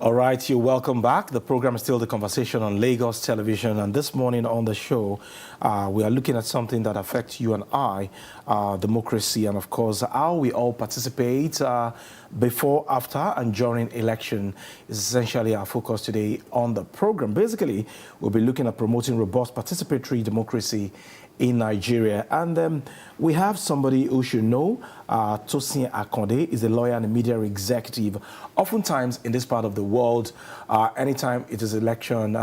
All right, you're welcome back. The program is still The Conversation on Lagos Television, and this morning on the show, we are looking at something that affects you and I, democracy, and of course, how we all participate before, after, and during election is essentially our focus today on the program. Basically, we'll be looking at promoting robust participatory democracy in Nigeria. And we have somebody who should know. Tosin Akonde is a lawyer and a media executive. Oftentimes in this part of the world, anytime it is election,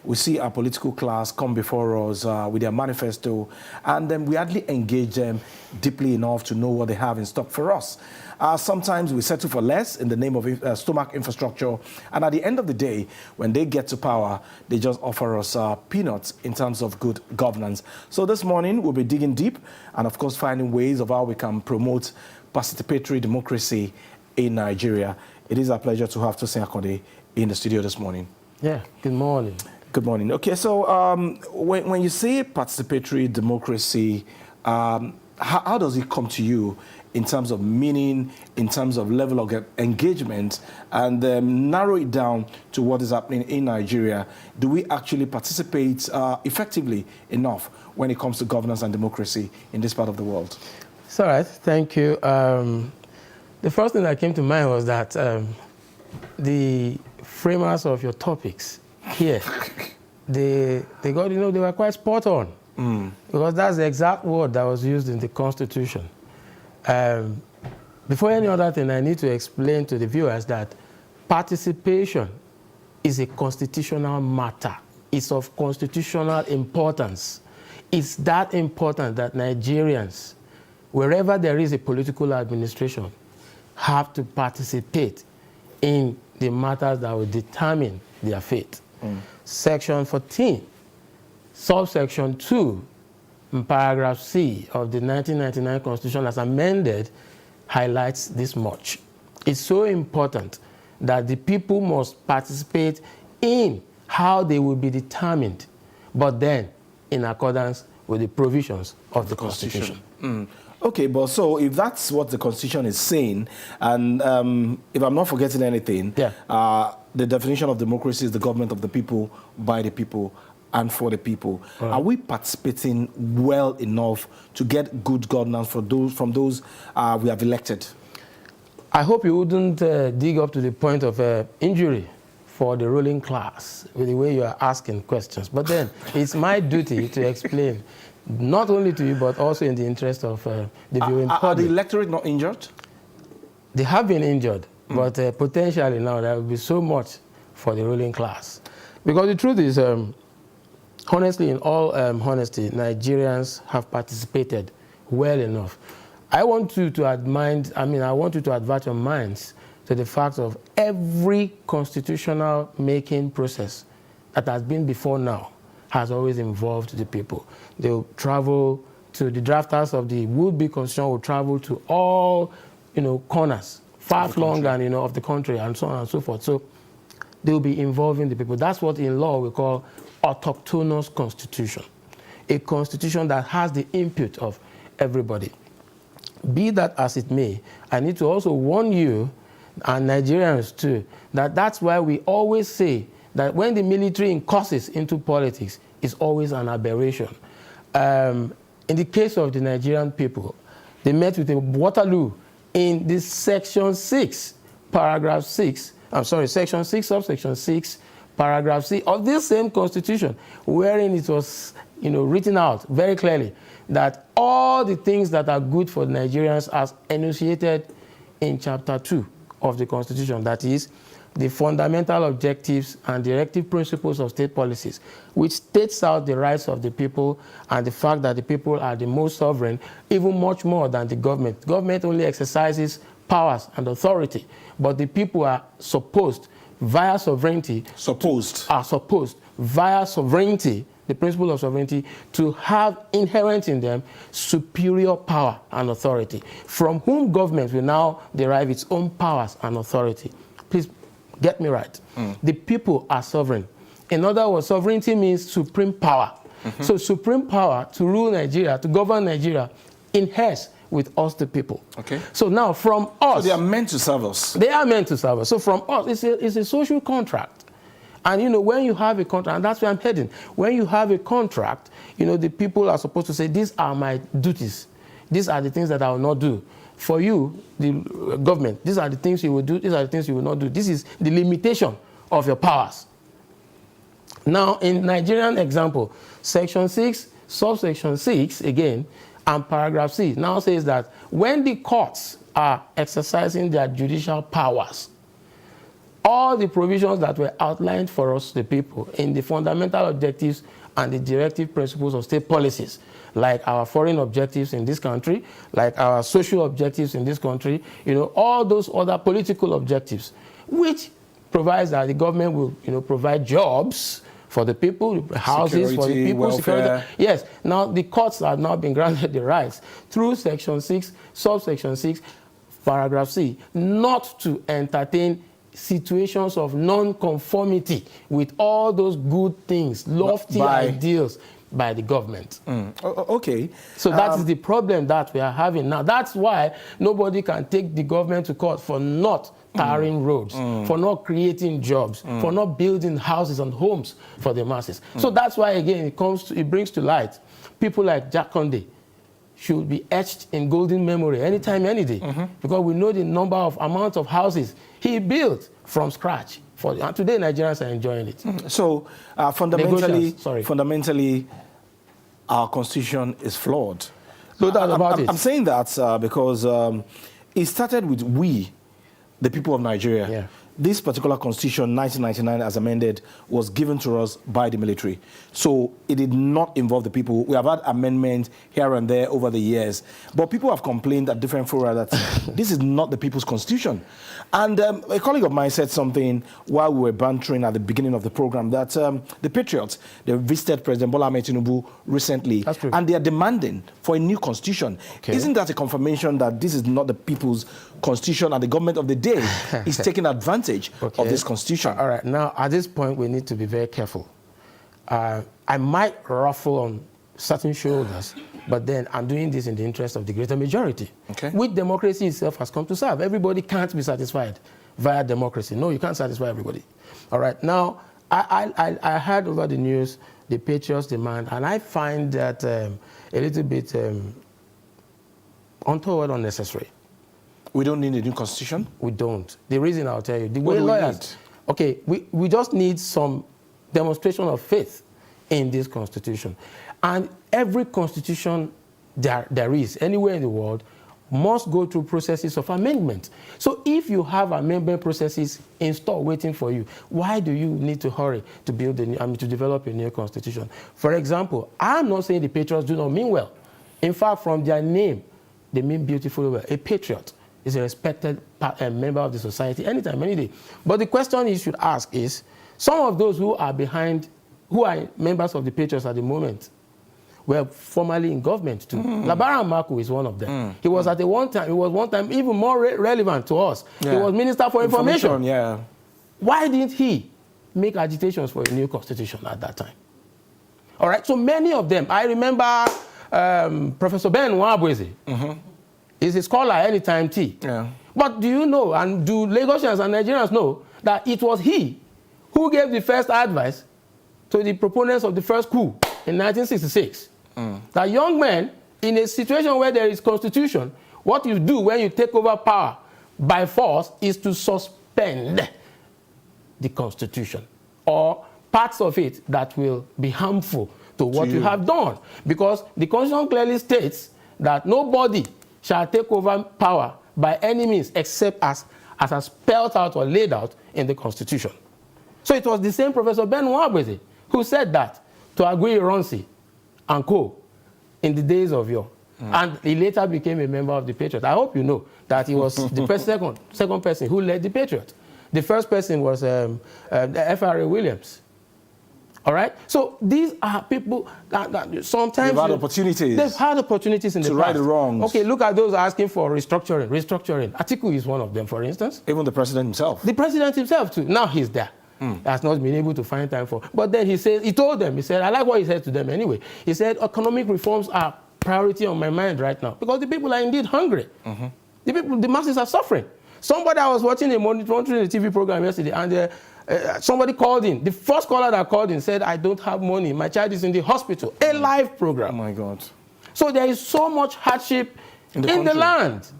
we see our political class come before us with their manifesto, and then we hardly engage them deeply enough to know what they have in stock for us. Sometimes we settle for less in the name of stomach infrastructure, and at the end of the day, when they get to power, they just offer us peanuts in terms of good governance. So this morning, we'll be digging deep and, of course, finding ways of how we can promote participatory democracy in Nigeria. It is a pleasure to have Tosin Akonde in the studio this morning. Yeah, good morning. Good morning. Okay, so when you say participatory democracy, how does it come to you in terms of meaning, in terms of level of engagement, and narrow it down to what is happening in Nigeria? Do we actually participate effectively enough when it comes to governance and democracy in this part of the world? It's all right. Thank you. The first thing that came to mind was that the framers of your topics here, they got, they were quite spot on. Because that's the exact word that was used in the Constitution. Before any other thing, I need to explain to the viewers that participation is a constitutional matter. It's of constitutional importance. It's that important that Nigerians, wherever there is a political administration, have to participate in the matters that will determine their fate. Section 14, subsection 2, in paragraph C of the 1999 Constitution as amended highlights this much. It's so important that the people must participate in how they will be determined, but then in accordance with the provisions of the Constitution. Okay, but so if that's what the Constitution is saying, and if I'm not forgetting anything, the definition of democracy is the government of the people, by the people, and for the people. Are we participating well enough to get good governance from those we have elected? I hope you wouldn't dig up to the point of injury for the ruling class with the way you are asking questions. But then it's my duty to explain, not only to you, but also in the interest of the viewing public. Are the electorate not injured? They have been injured, but potentially now there will be so much for the ruling class. Because the truth is, honestly, in all honesty, Nigerians have participated well enough. I want you to advert your minds to the fact of every constitutional making process that has been before now has always involved the people. They will travel to the drafters of the would-be constitution, will travel to all, corners, far-flung and, of the country, and so on and so forth. So they will be involving the people. That's what in law we call autochthonous constitution, a constitution that has the input of everybody. Be that as it may, I need to also warn you, and Nigerians too, that that's why we always say that when the military incurses into politics, it's always an aberration. In the case of the Nigerian people, they met with a Waterloo in this section 6, paragraph 6, section 6, subsection 6, paragraph C of this same Constitution, wherein it was, written out very clearly that all the things that are good for Nigerians as enunciated in Chapter 2 of the Constitution, that is, the fundamental objectives and directive principles of state policies, which states out the rights of the people and the fact that the people are the most sovereign, even much more than the government. Government only exercises powers and authority, but the people are supposed via sovereignty, via sovereignty, the principle of sovereignty, to have inherent in them superior power and authority, from whom government will now derive its own powers and authority. Please get me right. The people are sovereign. In other words, sovereignty means supreme power. So supreme power to rule Nigeria, to govern Nigeria, inheres with us, the people. Okay. So now from us... So they are meant to serve us. They are meant to serve us. So from us, it's a social contract. And, you know, when you have a contract, and that's where I'm heading, when you have a contract, you know, the people are supposed to say, these are my duties. These are the things that I will not do. For you, the government, these are the things you will do, these are the things you will not do. This is the limitation of your powers. Now, in Nigerian example, Section 6, subsection 6, again, and paragraph C now says that when the courts are exercising their judicial powers, all the provisions that were outlined for us, the people, in the fundamental objectives and the directive principles of state policies, like our foreign objectives in this country, like our social objectives in this country, you know, all those other political objectives, which provides that the government will, you know, provide jobs for the people, houses for the people, welfare. security. Yes, now the courts have now been granted the rights through Section 6, subsection 6, paragraph C, not to entertain situations of non-conformity with all those good things, lofty ideals by the government. Okay. So that is the problem that we are having now. That's why nobody can take the government to court for not tarring roads, for not creating jobs, for not building houses and homes for the masses. So that's why, again, it brings to light people like Jack Conde should be etched in golden memory anytime, any day, because we know the amount of houses he built from scratch. And today, Nigerians are enjoying it. So fundamentally, our constitution is flawed. No doubt about it. I'm saying that because it started with we, the people of Nigeria. Yeah. This particular constitution, 1999, as amended, was given to us by the military. So it did not involve the people. We have had amendments here and there over the years. But people have complained at different fora that this is not the people's constitution. And a colleague of mine said something while we were bantering at the beginning of the program, that the Patriots, they visited President Bola Ahmed Tinubu recently. That's true. And they are demanding for a new constitution. Okay. Isn't that a confirmation that this is not the people's constitution and the government of the day is taking advantage of this constitution? All right. Now, at this point, we need to be very careful. I might ruffle on certain shoulders, but then I'm doing this in the interest of the greater majority, which democracy itself has come to serve. Everybody can't be satisfied via democracy. No, you can't satisfy everybody. All right. Now, I heard over the news the Patriots' demand, and I find that a little bit untoward, unnecessary. We don't need a new constitution? We don't. The reason I'll tell you, the way lawyers... Okay, we just need some demonstration of faith in this constitution. And every constitution there is, anywhere in the world, must go through processes of amendment. So if you have amendment processes in store waiting for you, why do you need to hurry to build to develop a new constitution? For example, I'm not saying the Patriots do not mean well. In fact, from their name, they mean beautifully well. A patriot is a respected member of the society anytime, any day. But the question you should ask is, some of those who are members of the Patriots at the moment were formerly in government too. Labaran Marco is one of them. He was at one time even more relevant to us. Yeah. He was Minister for Information. Yeah. Why didn't he make agitations for a new constitution at that time? All right, so many of them. I remember Professor Ben Nwabweze. Is a scholar anytime T. Yeah. But do you know, and do Lagosians and Nigerians know, that it was he who gave the first advice to the proponents of the first coup in 1966? That young men, in a situation where there is constitution, what you do when you take over power by force is to suspend the constitution or parts of it that will be harmful to what you have done. Because the constitution clearly states that nobody shall take over power by any means except as spelled out or laid out in the Constitution. So it was the same Professor Ben Nwabweze who said that to Aguiyi-Ironsi and co. in the days of yore. And he later became a member of the Patriot. I hope you know that he was the second person who led the Patriot. The first person was F.R.A. Williams. All right? So these are people that sometimes... They've had opportunities. They've had opportunities in the past. To right the wrongs. Okay, look at those asking for restructuring. Atiku is one of them, for instance. Even the president himself. The president himself, too. Now he's there. Has not been able to find time for. But then he told them, I like what he said to them anyway. He said economic reforms are priority on my mind right now because the people are indeed hungry. The masses are suffering. Somebody, I was watching monitoring a TV program yesterday, and somebody called in. The first caller that called in said, I don't have money. My child is in the hospital. A live program. Oh, my God. So there is so much hardship in the land.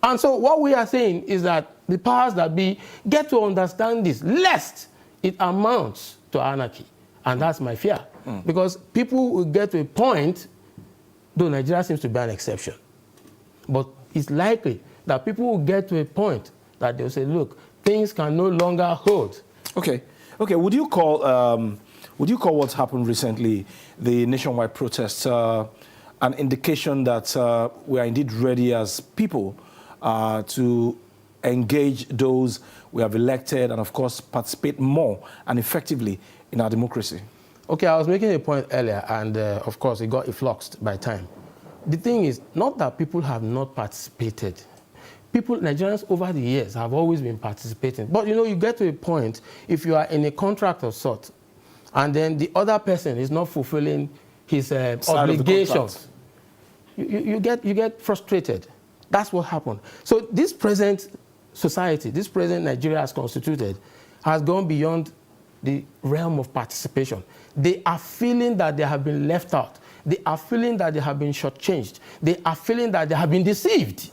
And so what we are saying is that the powers that be get to understand this, lest it amounts to anarchy. And that's my fear. Because people will get to a point, though Nigeria seems to be an exception, but it's likely that people will get to a point that they'll say, look, things can no longer hold. Okay. Would you call what's happened recently, the nationwide protests, an indication that we are indeed ready as people to engage those we have elected and, of course, participate more and effectively in our democracy? Okay, I was making a point earlier, and of course, it got effluxed by time. The thing is, not that people have not participated. Nigerians over the years have always been participating. But, you get to a point, if you are in a contract of sort, and then the other person is not fulfilling his obligations, you get frustrated. That's what happened. So this present society, this present Nigeria as constituted, has gone beyond the realm of participation. They are feeling that they have been left out. They are feeling that they have been shortchanged. They are feeling that they have been deceived.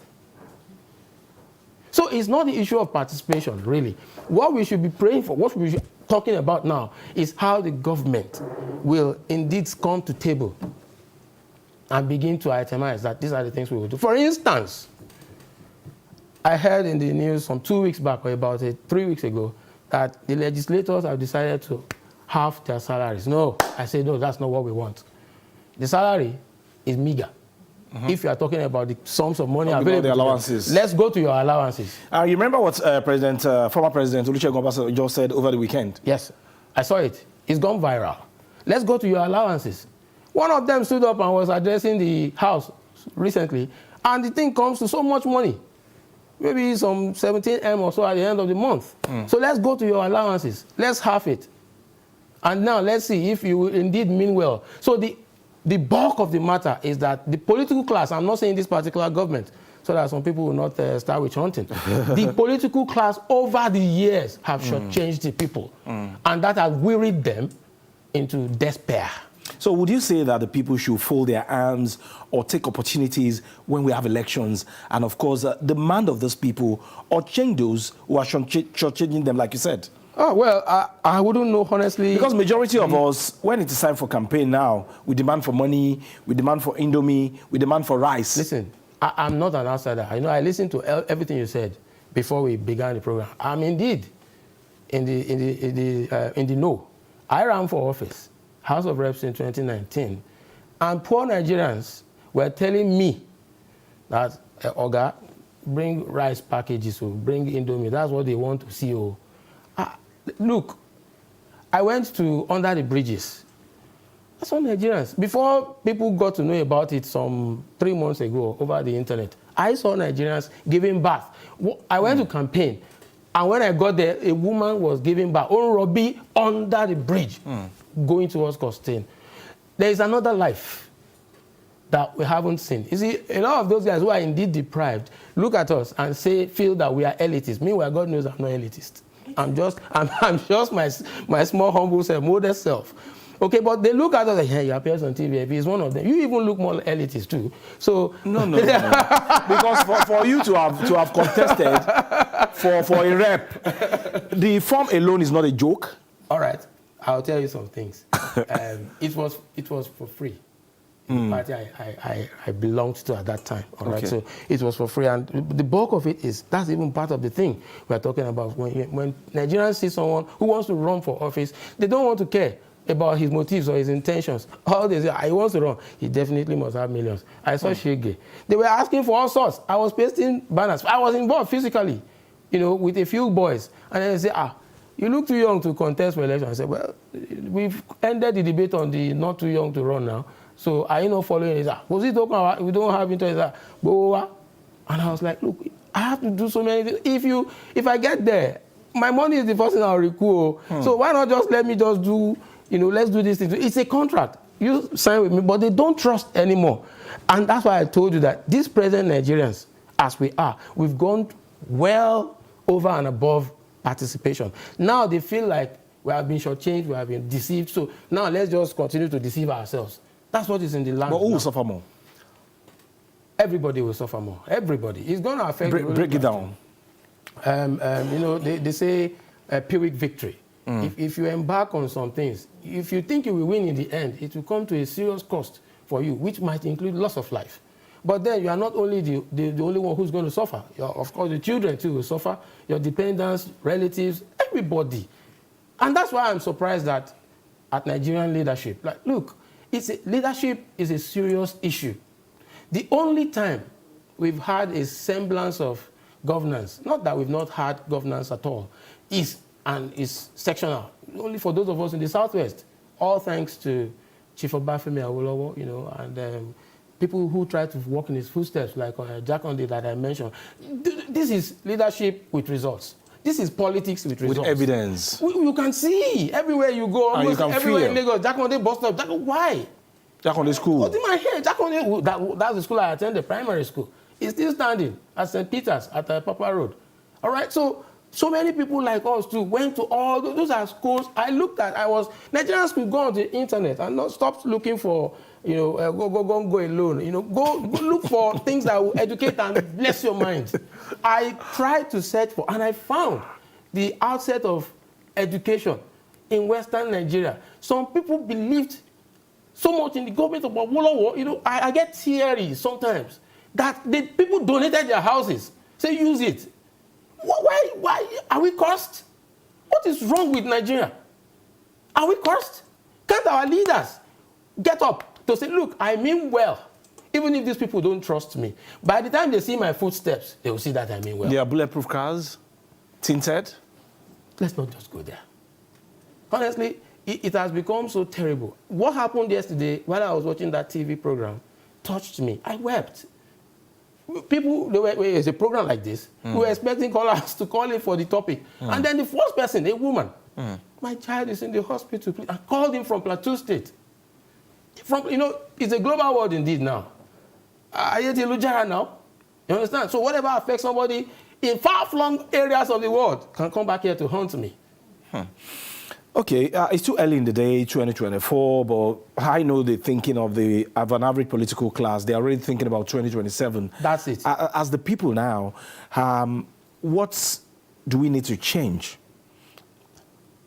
So it's not the issue of participation, really. What we should be praying for, what we should be talking about now, is how the government will indeed come to table and begin to itemize that these are the things we will do. For instance, I heard in the news some 2 weeks back, or about 3 weeks ago, that the legislators have decided to halve their salaries. No, I say no, that's not what we want. The salary is meager. If you are talking about the sums of money available, the allowances. Let's go to your allowances. You remember what former President Olusegun Obasanjo just said over the weekend? Yes, I saw it. It's gone viral. Let's go to your allowances. One of them stood up and was addressing the House recently, and the thing comes to so much money. Maybe some 17M or so at the end of the month. So let's go to your allowances. Let's halve it. And now let's see if you indeed mean well. So the bulk of the matter is that the political class, I'm not saying this particular government, so that some people will not start witch hunting. The political class over the years have shortchanged the people. And that has wearied them into despair. So would you say that the people should fold their arms or take opportunities when we have elections and, of course, demand of those people or change those who are shortchanging them, like you said? Oh, well, I wouldn't know, honestly. Because majority of us, when it is time for campaign now, we demand for money, we demand for Indomie, we demand for rice. Listen, I'm not an outsider. I listened to everything you said before we began the program. I'm indeed in the know. I ran for office, House of Reps in 2019, and poor Nigerians were telling me that, Oga, bring rice packages, or bring Indomie. That's what they want to see. Look, I went to under the bridges. That's all Nigerians. Before people got to know about it some 3 months ago over the internet, I saw Nigerians giving birth. I went to campaign, and when I got there, a woman was giving birth on Robbie under the bridge, going towards Costain. There is another life that we haven't seen. You see, a lot of those guys who are indeed deprived look at us and feel that we are elitist. Meanwhile, God knows I'm not elitist. I'm just my small, humble self, modest self. Okay, but they look at us like, hey, you appear on TV. If he's one of them, you even look more elitist too. So no. Because for you to have contested for a rep, the form alone is not a joke. All right, I'll tell you some things. It was for free. The party I belonged to at that time. All right, so it was for free, and the bulk of it that's even part of the thing we're talking about. When Nigerians see someone who wants to run for office, they don't want to care about his motives or his intentions. All they say, he wants to run, he definitely must have millions. I saw Shege. They were asking for all sorts. I was pasting banners. I was involved physically, with a few boys, and then they say, you look too young to contest for election. I said, well, we've ended the debate on the not too young to run now. So are you not following it? Was he talking about we don't have interest? And I was like, look, I have to do so many things. If I get there, my money is the first thing I'll recall. So why not just let me just do, let's do this thing. It's a contract. you sign with me, but they don't trust anymore. And that's why I told you that these present Nigerians, as we are, we've gone well over and above participation. Now they feel like we have been shortchanged, we have been deceived. So now let's just continue to deceive ourselves. That's what is in the land. But who now. will suffer more? Everybody will suffer more. Everybody. It's going to affect. Break it down. You know, they say Pyrrhic victory. If you embark on some things, if you think you will win in the end, it will come to a serious cost for you, which might include loss of life. But then you are not only the only one who's going to suffer. Of course, the children too will suffer, your dependents, relatives, everybody. And that's why I'm surprised that at Nigerian leadership, like, look, leadership is a serious issue. The only time we've had a semblance of governance, not that we've not had governance at all, is sectional. Only for those of us in the Southwest, all thanks to Chief Obafemi Awolowo, you know, and people who try to walk in his footsteps, like Jakonde that I mentioned. This is leadership with results. This is politics with results. With evidence. You can see everywhere you go, almost everywhere in Lagos, Jakonde bus stop. Why? Jakonde school. What's in my head? Jakonde, that's the school I attended, primary school. It's still standing at St. Peter's at Papa Road. All right, so many people like us too went to all those are schools. Nigerians could go on the internet and not stop looking for, you know, go alone. You know, go look for things that will educate and bless your mind. I tried to search for, and I found the outset of education in Western Nigeria. Some people believed so much in the government of Awolowo. You know, I get teary sometimes that the people donated their houses. Say, use it. Why are we cursed? What is wrong with Nigeria? Are we cursed? Can't our leaders get up to say, look, I mean well, even if these people don't trust me. By the time they see my footsteps, they will see that I mean well. They are bulletproof cars, tinted. Let's not just go there. Honestly, it has become so terrible. What happened yesterday while I was watching that TV program touched me. I wept. People, it's a program like this, we were expecting callers to call in for the topic. And then the first person, a woman, my child is in the hospital. I called him from Plateau State. You know, it's a global world indeed now. I hate Lujara now. You understand? So whatever affects somebody in far-flung areas of the world can come back here to haunt me. Okay, it's too early in the day, 2024, but I know the thinking of an average political class. They're already thinking about 2027. That's it. As the people now, what do we need to change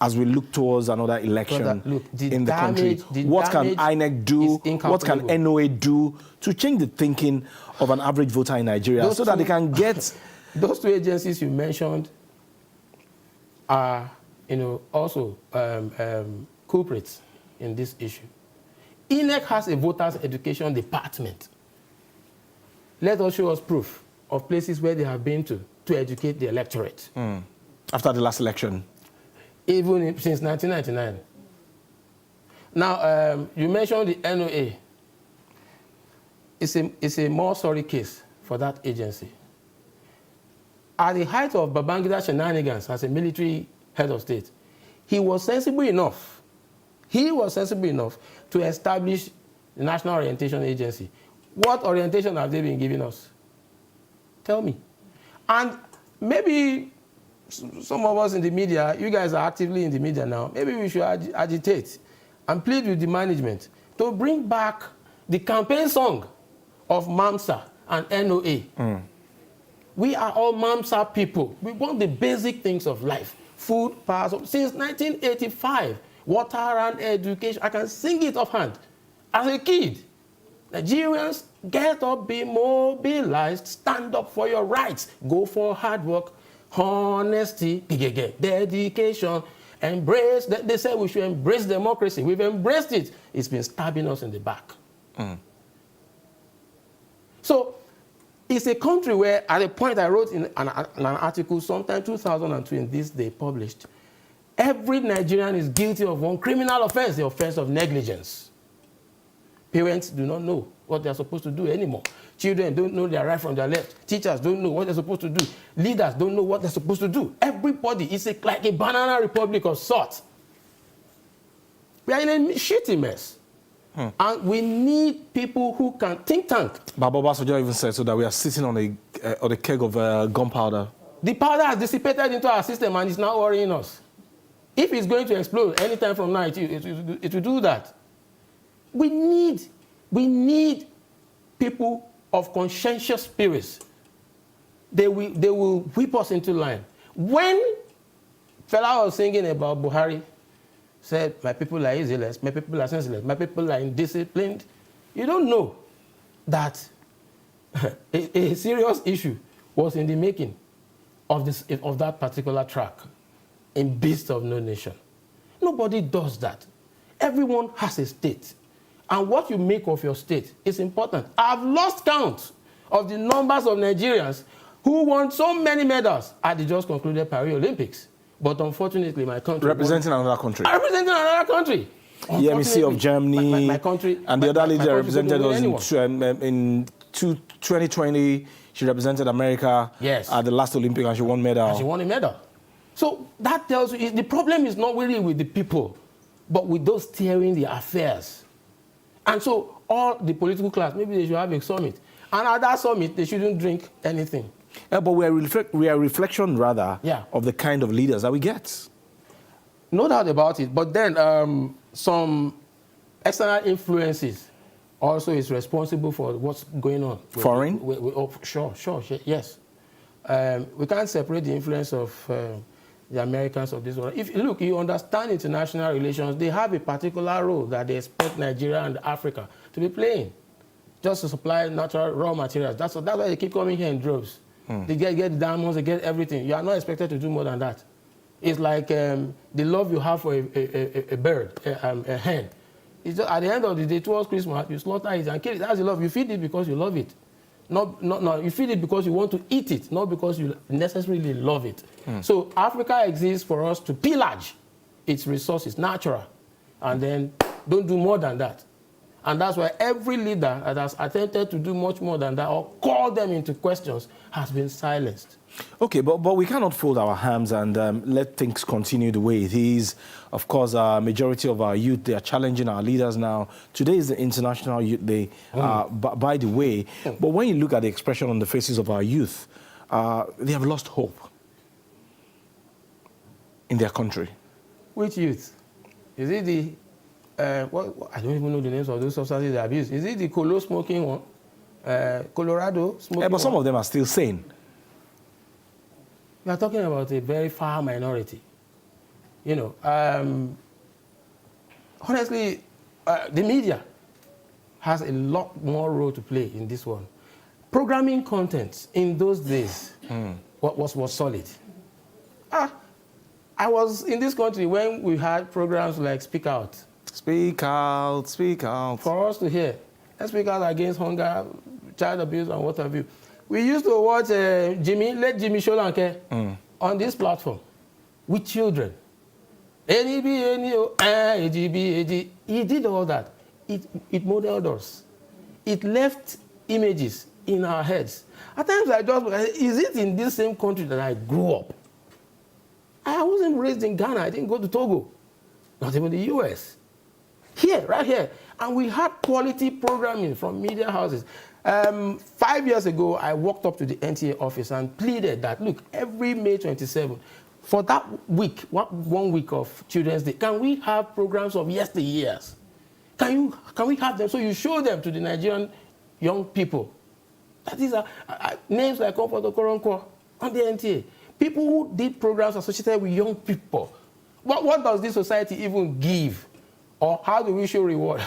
as we look towards another election in the country? What can INEC do? What can NOA do to change the thinking of an average voter in Nigeria so that they can get... Those two agencies you mentioned are... you know, also culprits in this issue. INEC has a voters' education department. Let us show us proof of places where they have been to educate the electorate. After the last election? Even since 1999. Now, you mentioned the NOA. It's a more sorry case for that agency. At the height of Babangida shenanigans as a military head of state, he was sensible enough to establish the National Orientation Agency. What orientation have they been giving us? Tell me. And maybe some of us in the media, you guys are actively in the media now, maybe we should agitate and plead with the management to bring back the campaign song of MAMSA and NOA. We are all MAMSA people. We want the basic things of life. Food, power, since 1985, water and education. I can sing it offhand. As a kid, Nigerians, get up, be mobilized, stand up for your rights, go for hard work, honesty, dedication, embrace. They say we should embrace democracy. We've embraced it. It's been stabbing us in the back. So, it's a country where, at a point I wrote in an article sometime 2002 in this day published, every Nigerian is guilty of one criminal offense, the offense of negligence. Parents do not know what they're supposed to do anymore. Children don't know their right from their left. Teachers don't know what they're supposed to do. Leaders don't know what they're supposed to do. Everybody is like a banana republic of sorts. We are in a shitty mess. And we need people who can think tank. Baba Obasanjo even said so that we are sitting on a keg of gunpowder. The powder has dissipated into our system and is now worrying us. If it's going to explode anytime from now, it will do that. We need people of conscientious spirits. They will whip us into line. When Fela was singing about Buhari, said, my people are easyless, my people are senseless, my people are indisciplined, you don't know that a serious issue was in the making of that particular track in Beast of No Nation. Nobody does that. Everyone has a state. And what you make of your state is important. I've lost count of the numbers of Nigerians who won so many medals at the just concluded Paris Olympics. But unfortunately, my country... Representing another country. Representing another country. EMC of Germany. My country... And the other lady that represented us in 2020, she represented America at the last Olympic and she won medal. And she won a medal. So that tells you, the problem is not really with the people, but with those steering the affairs. And so all the political class, maybe they should have a summit. And at that summit, they shouldn't drink anything. Yeah, but we are a reflection, rather, of the kind of leaders that we get. No doubt about it. But then some external influences also is responsible for what's going on. Foreign? Sure, yes. We can't separate the influence of the Americans of this world. If look, you understand international relations, they have a particular role that they expect Nigeria and Africa to be playing, just to supply natural raw materials. That's why they keep coming here in droves. They get the diamonds, they get everything. You are not expected to do more than that. It's like the love you have for a bird, a hen. It's just, at the end of the day, towards Christmas, you slaughter it and kill it. That's the love. You feed it because you love it. No, you feed it because you want to eat it, not because you necessarily love it. So Africa exists for us to pillage its resources, natural, and then don't do more than that. And that's why every leader that has attempted to do much more than that or call them into questions has been silenced. Okay, but we cannot fold our hands and let things continue the way it is. Of course, majority of our youth, they are challenging our leaders now. Today is the International Youth Day, by the way. But when you look at the expression on the faces of our youth, they have lost hope in their country. Which youth? Is it the... I don't even know the names of those substances they abuse. Is it the Colo smoking one? Colorado smoking but some of them are still sane. We are talking about a very far minority. You know, honestly, the media has a lot more role to play in this one. Programming content in those days was solid. I was in this country when we had programs like Speak Out. Speak out, speak out. For us to hear. Let's speak out against hunger, child abuse, and what have you. We used to watch Let Jimmy Sholanke on this platform with children. He did all that. It modeled us. It left images in our heads. At times I just, is it in this same country that I grew up? I wasn't raised in Ghana. I didn't go to Togo. Not even the US. Here, right here. And we had quality programming from media houses. 5 years ago, I walked up to the NTA office and pleaded that, look, every May 27, for that week, 1 week of Children's Day, can we have programs of yesteryears? Can we have them so you show them to the Nigerian young people? That these are names like Comfort Okoronkwo on the NTA. People who did programs associated with young people. What does this society even give? Or how do we show reward?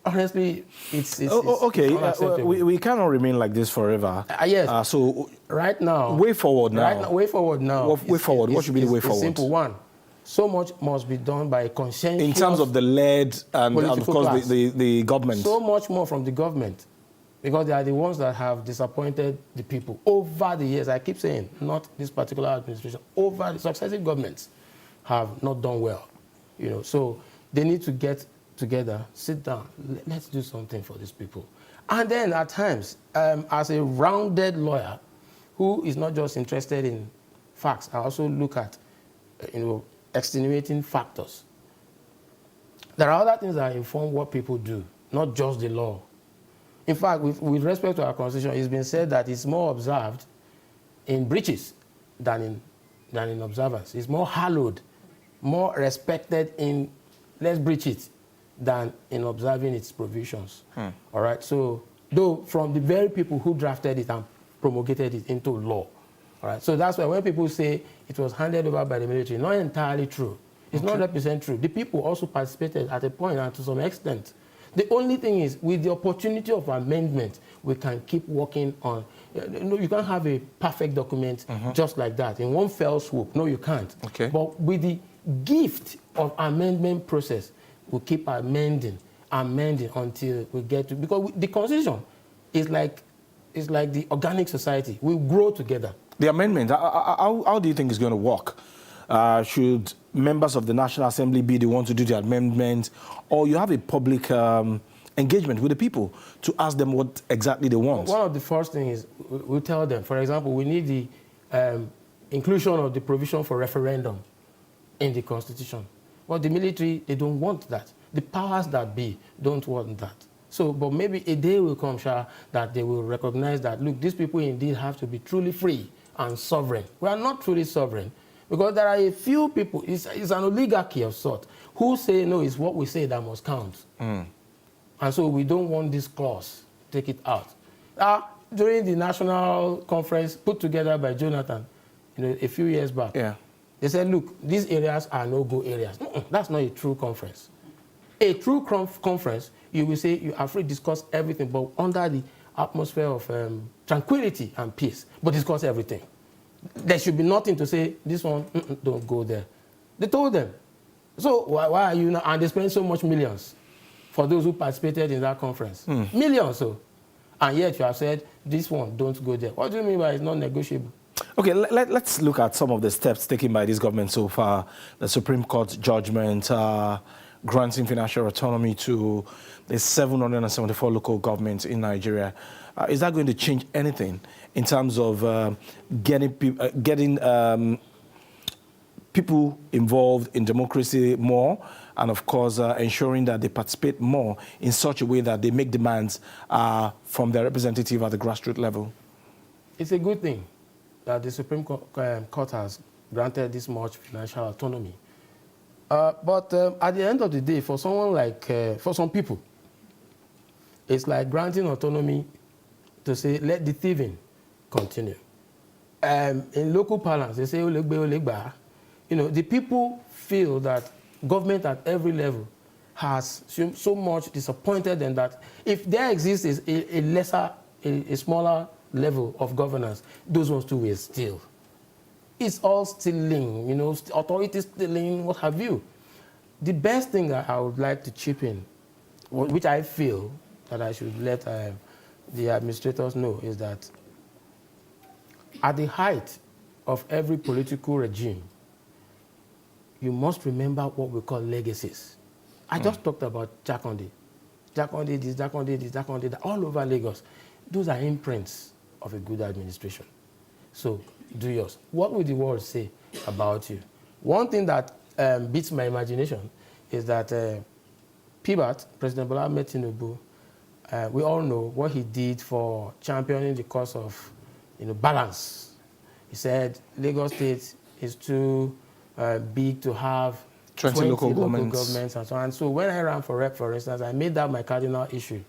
Honestly, it's okay. We cannot remain like this forever. Yes. So right now, way forward now. Right now, way forward now. Way forward. What should be the way forward? Simple one. So much must be done by conscientious. In terms of the lead and of course the government. So much more from the government, because they are the ones that have disappointed the people over the years. I keep saying, not this particular administration. Over the successive governments have not done well. You know, so they need to get together, sit down, let's do something for these people. And then at times, as a rounded lawyer who is not just interested in facts, I also look at, extenuating factors. There are other things that inform what people do, not just the law. In fact, with respect to our constitution, it's been said that it's more observed in breaches than in observance. It's more hallowed, more respected in let's breach it than in observing its provisions. All right. So, though from the very people who drafted it and promulgated it into law. All right. So that's why when people say it was handed over by the military, not entirely true. It's not 100% true. The people also participated at a point and to some extent. The only thing is, with the opportunity of amendment, we can keep working on. You can't have a perfect document just like that in one fell swoop. No, you can't. Okay. But with the gift of amendment process, we keep amending until we get to, because the Constitution is like the organic society. We grow together. The amendment, how do you think it's going to work? Should members of the National Assembly be the ones to do the amendment, or you have a public engagement with the people to ask them what exactly they want? One of the first things is we tell them, for example, we need the inclusion of the provision for referendum in the Constitution. But the military, they don't want that. The powers that be don't want that. So, but maybe a day will come, Shah, that they will recognize that, look, these people indeed have to be truly free and sovereign. We are not truly sovereign because there are a few people, it's an oligarchy of sort, who say, no, it's what we say that must count. And so we don't want this clause. Take it out. During the national conference put together by Jonathan, a few years back, they said, look, these areas are no-go areas. That's not a true conference. A true conference, you will say you are free to discuss everything, but under the atmosphere of tranquility and peace, but discuss everything. There should be nothing to say, this one, don't go there. They told them. So why are you now? And they spent so much millions for those who participated in that conference. Millions, so. And yet you have said, this one, don't go there. What do you mean by it's not negotiable? Okay, let's look at some of the steps taken by this government so far. The Supreme Court judgment granting financial autonomy to the 774 local governments in Nigeria. Is that going to change anything in terms of getting people involved in democracy more, and of course ensuring that they participate more in such a way that they make demands from their representative at the grassroots level? It's a good thing that the Supreme Court has granted this much financial autonomy. But at the end of the day, for someone like, for some people, it's like granting autonomy to say, let the thieving continue. In local parlance, they say, the people feel that government at every level has so much disappointed them that if there exists a smaller level of governance, those ones too will steal. It's all stealing, authority stealing, what have you. The best thing that I would like to chip in, which I feel that I should let the administrators know, is that at the height of every political regime, you must remember what we call legacies. I just talked about Jakonde. Jakonde this, Jakonde this, Jakonde that, all over Lagos. Those are imprints of a good administration. So do yours. What will the world say about you? One thing that beats my imagination is that PBAT, President Bola Ahmed Tinubu, we all know what he did for championing the cause of balance. He said Lagos State is too big to have 20 local governments and so on. And so when I ran for rep, for instance, I made that my cardinal issue.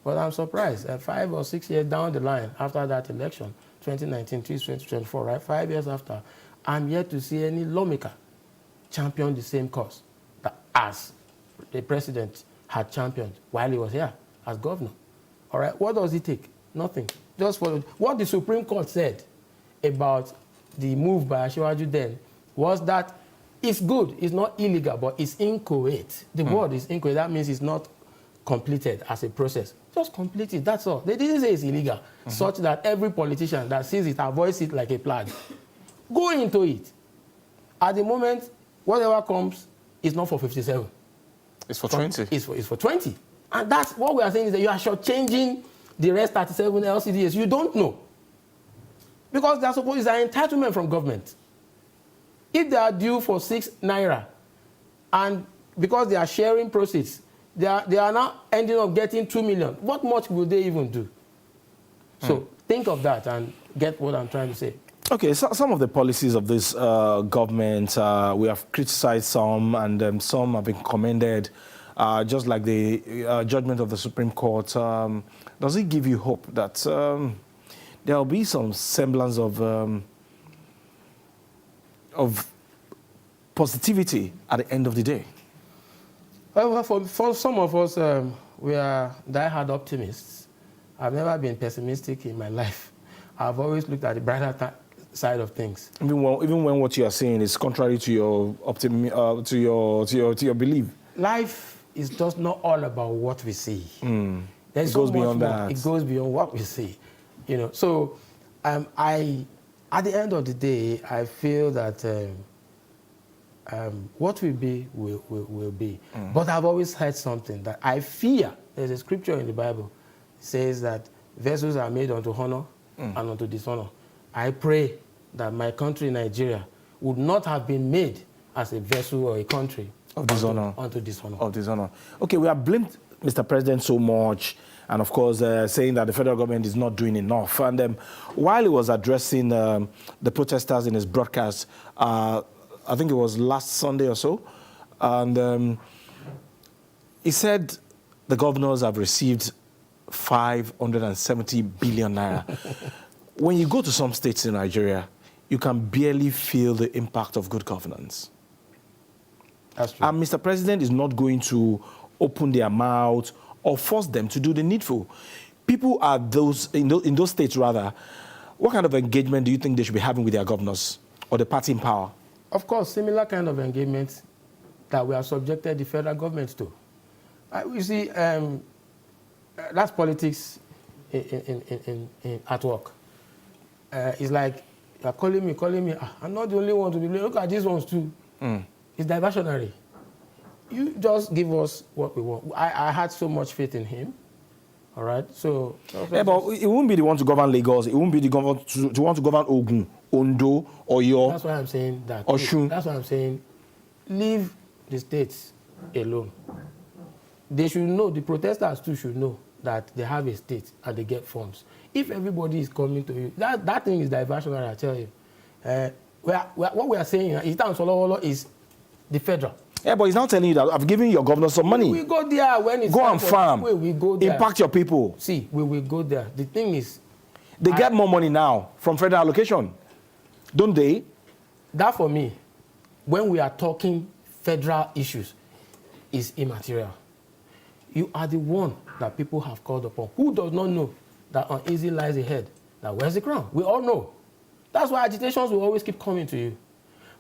But I'm surprised, 5 or 6 years down the line after that election, 2019 to 2024, right? 5 years after, I'm yet to see any lawmaker champion the same cause as the president had championed while he was here as governor. All right, what does it take? Nothing. Just for what the Supreme Court said about the move by Asiwaju then was that it's good, it's not illegal, but it's inchoate. The word is inchoate. That means it's not completed as a process. Just complete it, that's all. They didn't say it's illegal, such that every politician that sees it avoids it like a plague. Go into it. At the moment, whatever comes is not for 57. It's for 20. It's for 20. And that's what we are saying, is that you are shortchanging the rest 37 LCDs. You don't know. Because they're supposed, it's an entitlement from government. If they are due for 6 naira and because they are sharing proceeds, they are now ending up getting 2 million. What much will they even do? So think of that and get what I'm trying to say. Okay, so some of the policies of this government, we have criticized some, and some have been commended, just like the judgment of the Supreme Court. Does it give you hope that there will be some semblance of positivity at the end of the day? Well, for some of us, we are die-hard optimists. I've never been pessimistic in my life. I've always looked at the brighter side of things. Even when what you are saying is contrary to your to your belief. Life is just not all about what we see. It goes beyond that. It goes beyond what we see. You know, so at the end of the day, I feel that what will be will be. But I've always heard something that I fear. There's a scripture in the Bible. It says that vessels are made unto honor and unto dishonor. I pray that my country, Nigeria, would not have been made as a vessel or a country of dishonor. Unto dishonor. Of dishonor. Okay, we have blamed Mr. President so much, and of course saying that the federal government is not doing enough. And while he was addressing the protesters in his broadcast, I think it was last Sunday or so, and he said the governors have received 570 billion naira. When you go to some states in Nigeria, you can barely feel the impact of good governance. That's true. And Mr. President is not going to open their mouth or force them to do the needful. People are in those states rather. What kind of engagement do you think they should be having with their governors or the party in power? Of course, similar kind of engagements that we have subjected the federal government to. You see, that's politics at work. It's like, you're calling me. I'm not the only one to be blamed. Look at these ones too. It's diversionary. You just give us what we want. I had so much faith in him. All right, so... Yeah, but it won't be the one to govern Lagos. It won't be the government to want to govern Ogun, Ondo, Oyo. That's why I'm saying that. Oshun. That's why I'm saying, leave the states alone. They should know, the protesters too should know that they have a state and they get funds. If everybody is coming to you, that thing is diversionary, I tell you. What we are saying is the federal. Yeah, but he's now telling you that I've given your governor some money. We go there when it's go and farm. We go there. Impact your people. See, we will go there. The thing is, they get more money now from federal allocation, don't they? That for me, when we are talking federal issues, is immaterial. You are the one that people have called upon. Who does not know that uneasy lies ahead? Now, where's the crown? We all know. That's why agitations will always keep coming to you.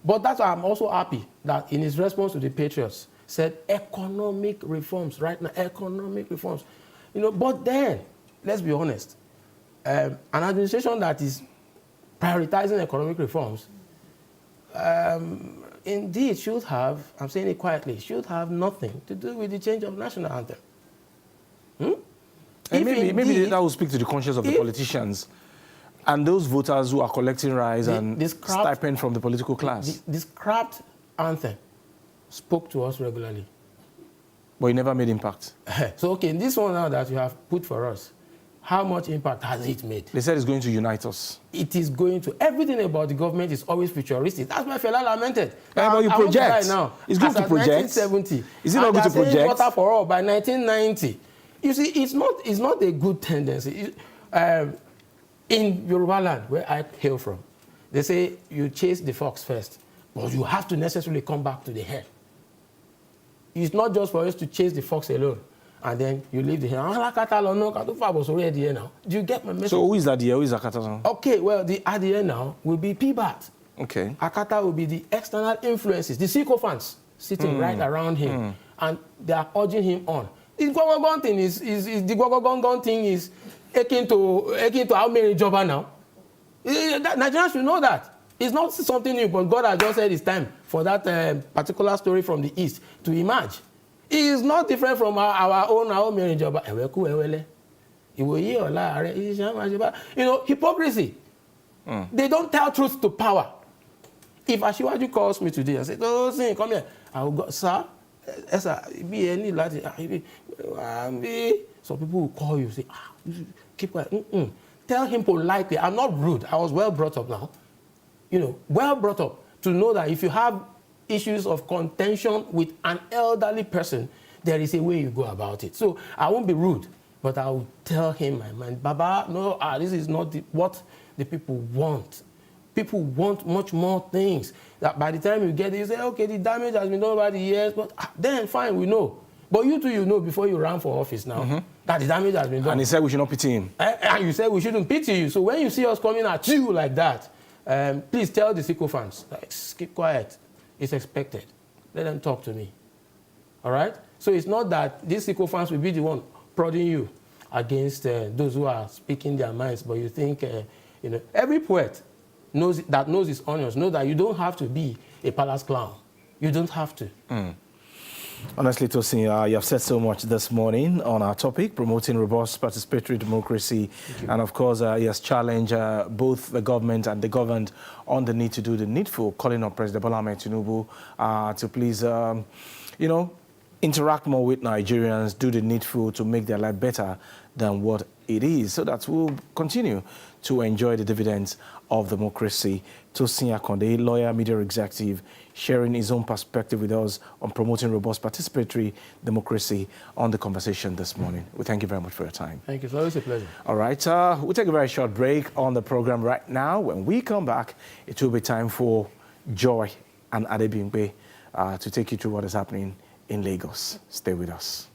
But that's why I'm also happy that in his response to the Patriots, said economic reforms, right now, economic reforms. You know, but then, let's be honest, an administration that is prioritizing economic reforms, indeed should have, I'm saying it quietly, should have nothing to do with the change of national anthem. And maybe that will speak to the conscience of the politicians and those voters who are collecting rice and stipend from the political class. The scrapped anthem spoke to us regularly. But it never made impact. So, okay, in this one now that you have put for us, how much impact has it made? They said it's going to unite us. It is going to. Everything about the government is always futuristic. That's why Fela lamented. But you project. Now. It's going to project. 1970. Is it not going to project? Water for all by 1990. You see, it's not a good tendency. In Yoruba land, where I hail from, they say you chase the fox first, but you have to necessarily come back to the hare. It's not just for us to chase the fox alone, and then you leave the hare. Do you get my message? So who is that here? Who is Akata? Okay, well, the adhere now will be P-BAT. Okay. Akata will be the external influences, the sycophants sitting right around him, and they are urging him on. The Gwagogon thing is akin to how many jobs now. Nigerians should know that. It's not something new, but God has just said it's time for that particular story from the East to emerge. It is not different from our own marriage job. You know, hypocrisy. They don't tell truth to power. If Ashiwaju calls me today and says, "Oh, come here," I will go, "Sir, some people will call you, say, keep quiet. Tell him politely, I'm not rude. I was well brought up now. Well brought up to know that if you have issues of contention with an elderly person, there is a way you go about it. So I won't be rude, but I will tell him my mind. Baba, no, this is not what the people want. People want much more things. That by the time you get it, you say, okay, the damage has been done over the years, but then fine, we know. But you too, before you ran for office now, that the damage has been done. And he said we should not pity him. And you said we shouldn't pity you. So when you see us coming at you like that, please tell the sycophants, keep quiet. It's expected. Let them talk to me. All right? So it's not that these sycophants will be the one prodding you against those who are speaking their minds, but you think, every poet knows his onions, know that you don't have to be a palace clown. You don't have to. Honestly, Tosin, you have said so much this morning on our topic, promoting robust participatory democracy. And of course, he has challenged both the government and the governed on the need to do the needful, calling on President Bola Ahmed Tinubu to please, interact more with Nigerians, do the needful to make their life better than what it is, so that we'll continue to enjoy the dividends of democracy. Tosin Akonde, lawyer, media executive, sharing his own perspective with us on promoting robust participatory democracy on the conversation this morning. We thank you very much for your time. Thank you. It's always a pleasure. All right. We'll take a very short break on the program right now. When we come back, it will be time for Joy and Adebimpe to take you through what is happening in Lagos. Stay with us.